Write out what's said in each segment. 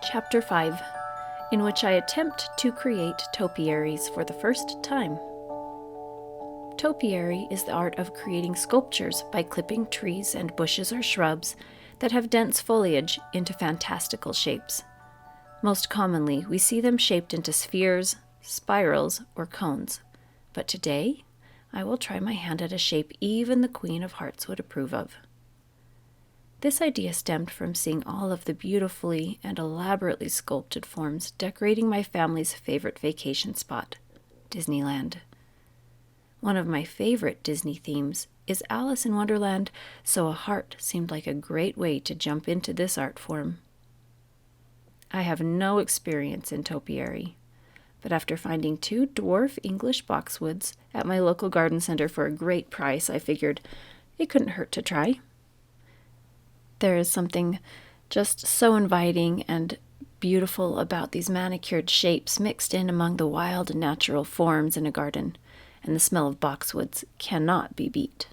Chapter 5, in which I attempt to create topiaries for the first time. Topiary is the art of creating sculptures by clipping trees and bushes or shrubs that have dense foliage into fantastical shapes. Most commonly, we see them shaped into spheres, spirals, or cones. But today, I will try my hand at a shape even the Queen of Hearts would approve of. This idea stemmed from seeing all of the beautifully and elaborately sculpted forms decorating my family's favorite vacation spot, Disneyland. One of my favorite Disney themes is Alice in Wonderland, so a heart seemed like a great way to jump into this art form. I have no experience in topiary, but after finding 2 dwarf English boxwoods at my local garden center for a great price, I figured it couldn't hurt to try. There is something just so inviting and beautiful about these manicured shapes mixed in among the wild and natural forms in a garden, and the smell of boxwoods cannot be beat.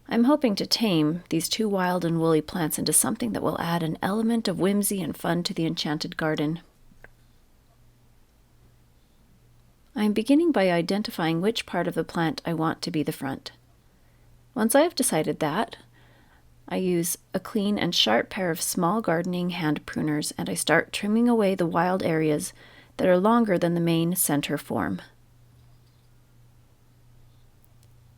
I'm hoping to tame these 2 wild and woolly plants into something that will add an element of whimsy and fun to the enchanted garden. I'm beginning by identifying which part of the plant I want to be the front. Once I have decided that, I use a clean and sharp pair of small gardening hand pruners, and I start trimming away the wild areas that are longer than the main center form.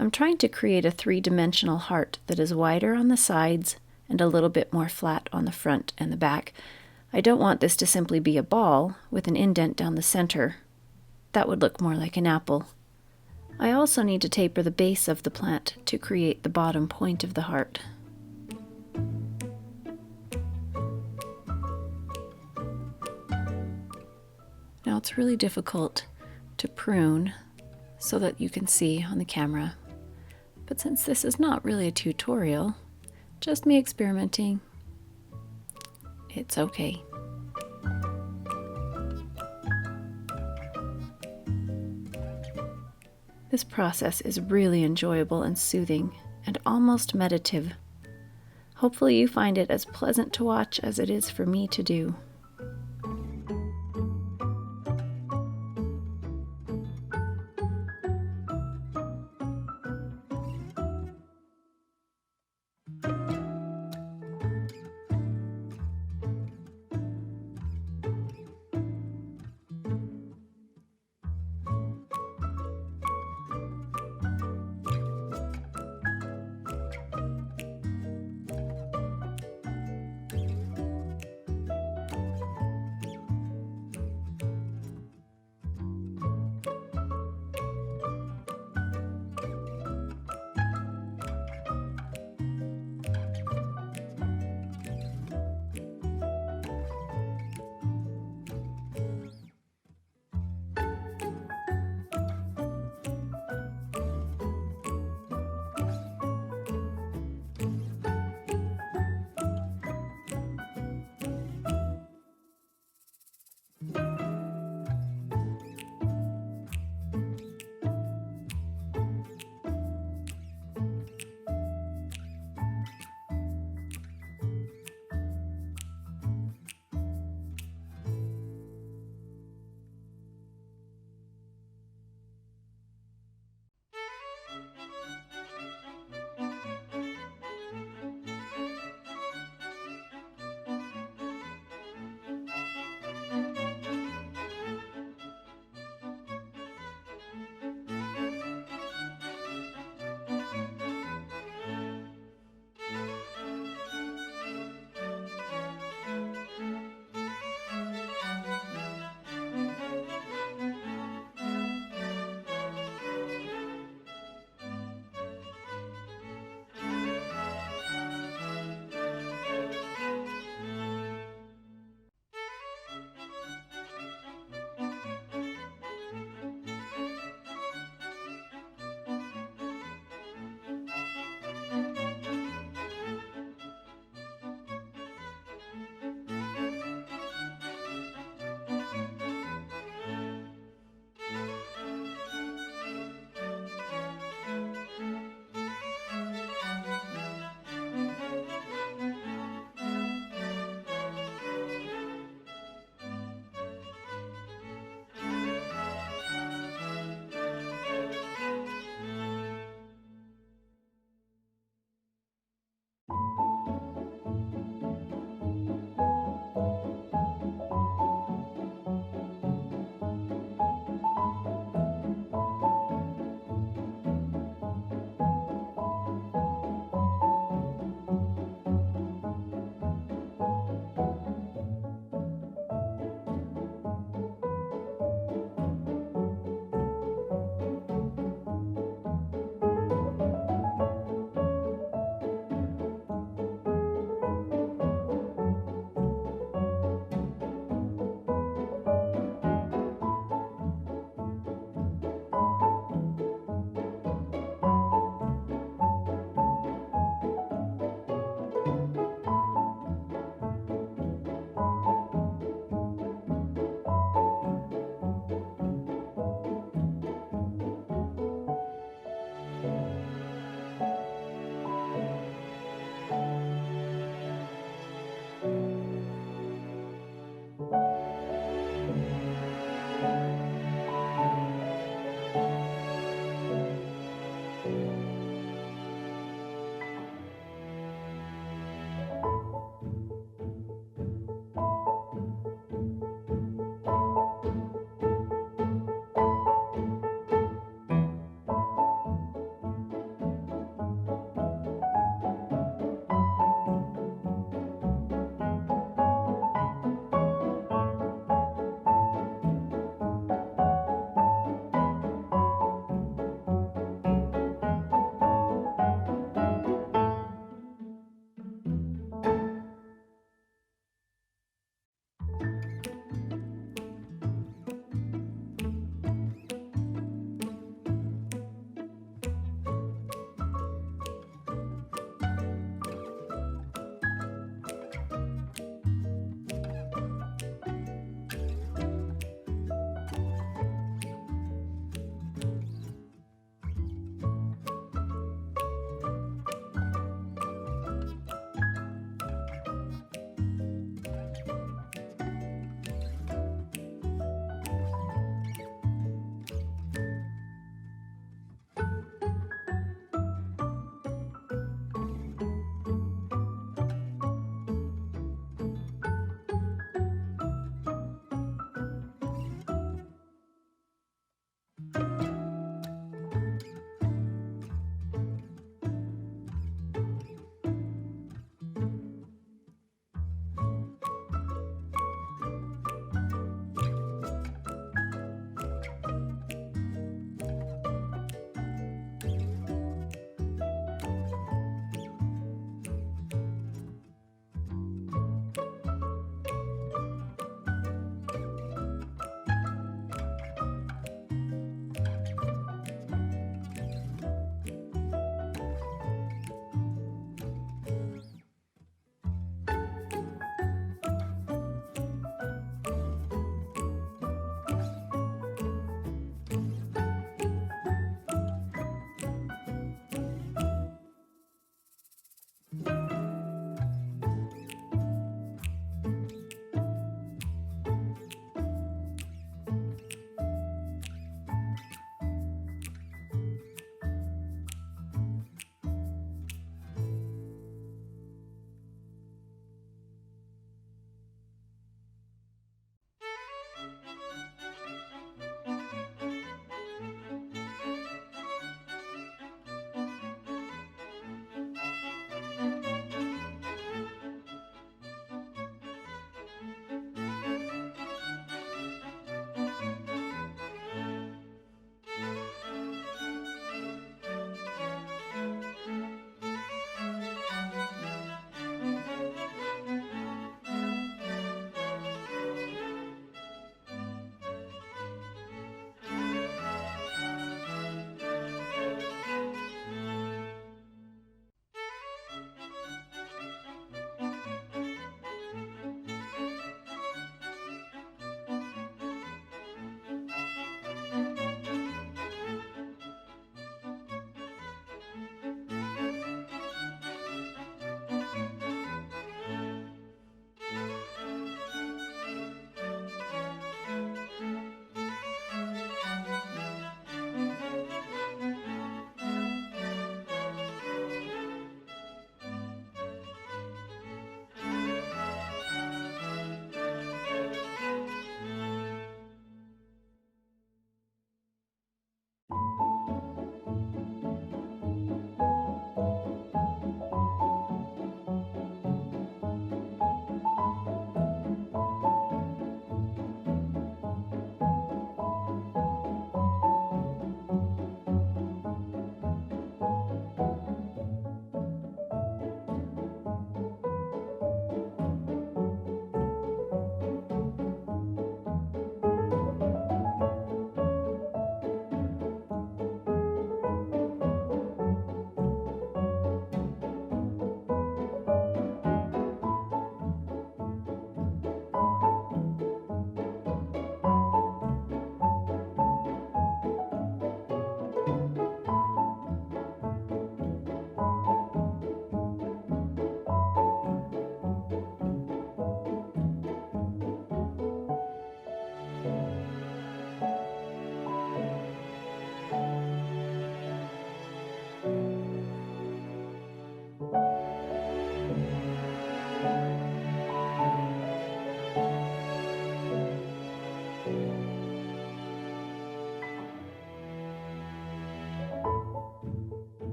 I'm trying to create a 3-dimensional heart that is wider on the sides and a little bit more flat on the front and the back. I don't want this to simply be a ball with an indent down the center. That would look more like an apple. I also need to taper the base of the plant to create the bottom point of the heart. Now it's really difficult to prune so that you can see on the camera. But since this is not really a tutorial, just me experimenting, it's okay. This process is really enjoyable and soothing and almost meditative. Hopefully you find it as pleasant to watch as it is for me to do.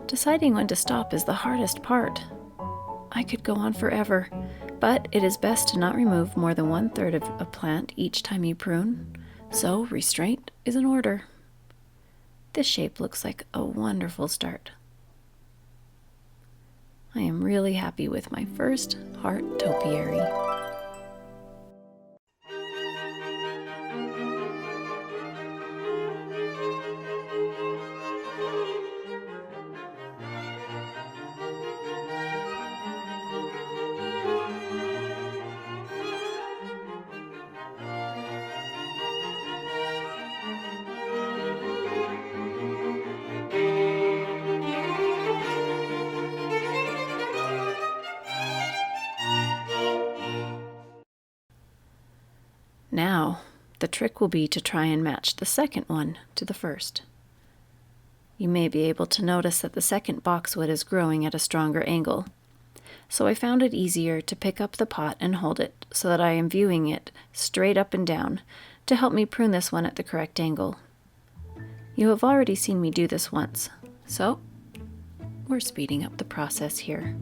Deciding when to stop is the hardest part. I could go on forever, but it is best to not remove more than 1/3 of a plant each time you prune, so restraint is in order. This shape looks like a wonderful start. I am really happy with my first heart topiary. Now, the trick will be to try and match the second one to the first. You may be able to notice that the second boxwood is growing at a stronger angle, so I found it easier to pick up the pot and hold it so that I am viewing it straight up and down to help me prune this one at the correct angle. You have already seen me do this once, so we're speeding up the process here.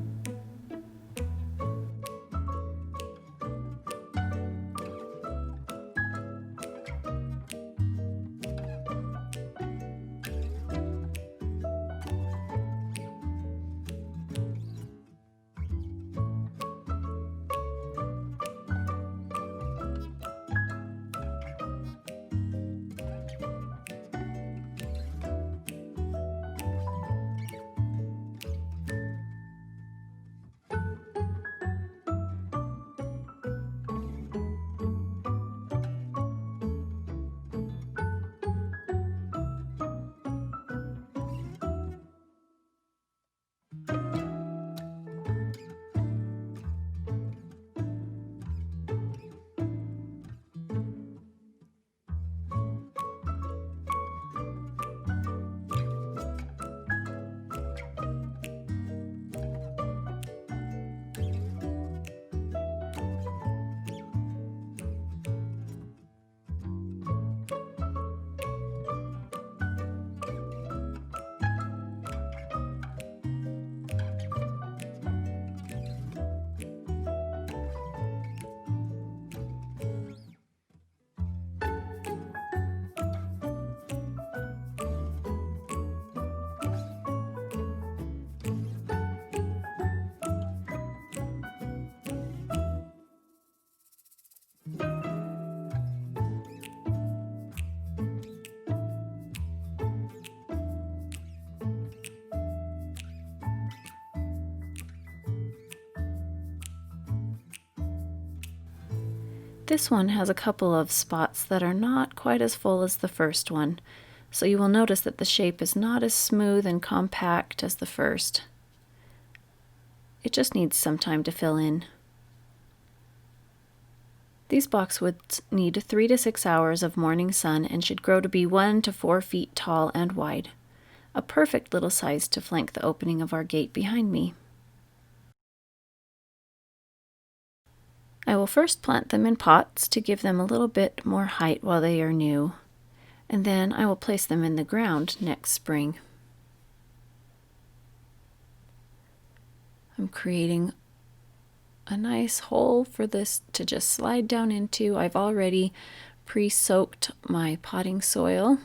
This one has a couple of spots that are not quite as full as the first one, so you will notice that the shape is not as smooth and compact as the first. It just needs some time to fill in. These boxwoods need 3 to 6 hours of morning sun and should grow to be 1 to 4 feet tall and wide, a perfect little size to flank the opening of our gate behind me. I will first plant them in pots to give them a little bit more height while they are new, and then I will place them in the ground next spring. I'm creating a nice hole for this to just slide down into. I've already pre-soaked my potting soil.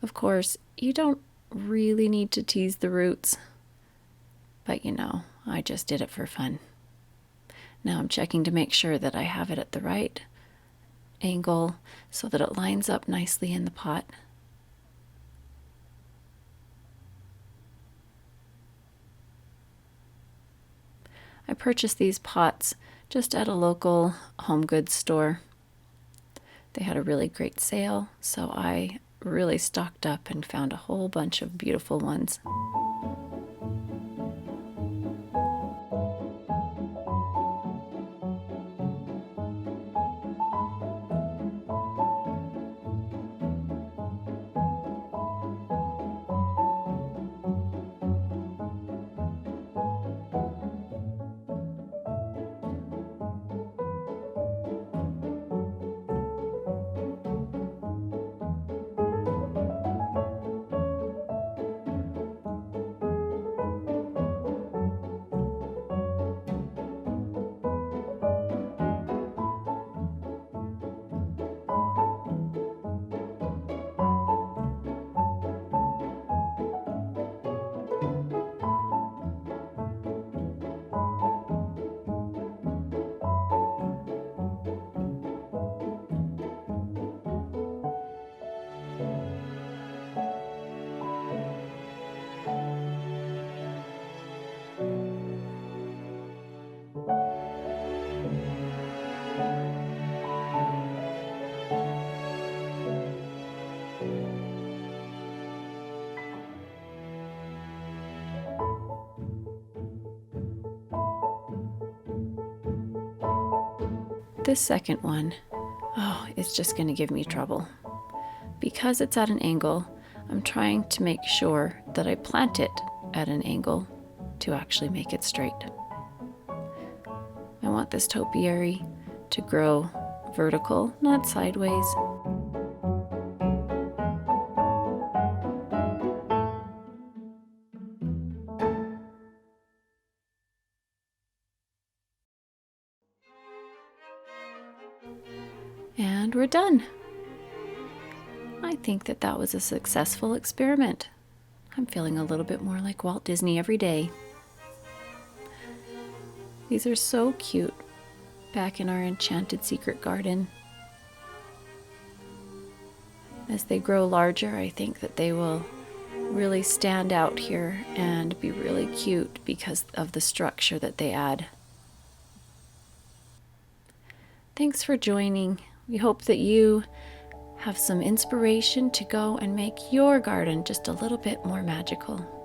Of course, you don't really need to tease the roots, but you know, I just did it for fun. Now I'm checking to make sure that I have it at the right angle so that it lines up nicely in the pot. I purchased these pots just at a local home goods store. They had a really great sale, so I really stocked up and found a whole bunch of beautiful ones. This second one, it's just going to give me trouble. Because it's at an angle, I'm trying to make sure that I plant it at an angle to actually make it straight. I want this topiary to grow vertical, not sideways. And we're done. I think that was a successful experiment. I'm feeling a little bit more like Walt Disney every day. These are so cute back in our enchanted secret garden. As they grow larger, I think that they will really stand out here and be really cute because of the structure that they add. Thanks for joining. We hope that you have some inspiration to go and make your garden just a little bit more magical.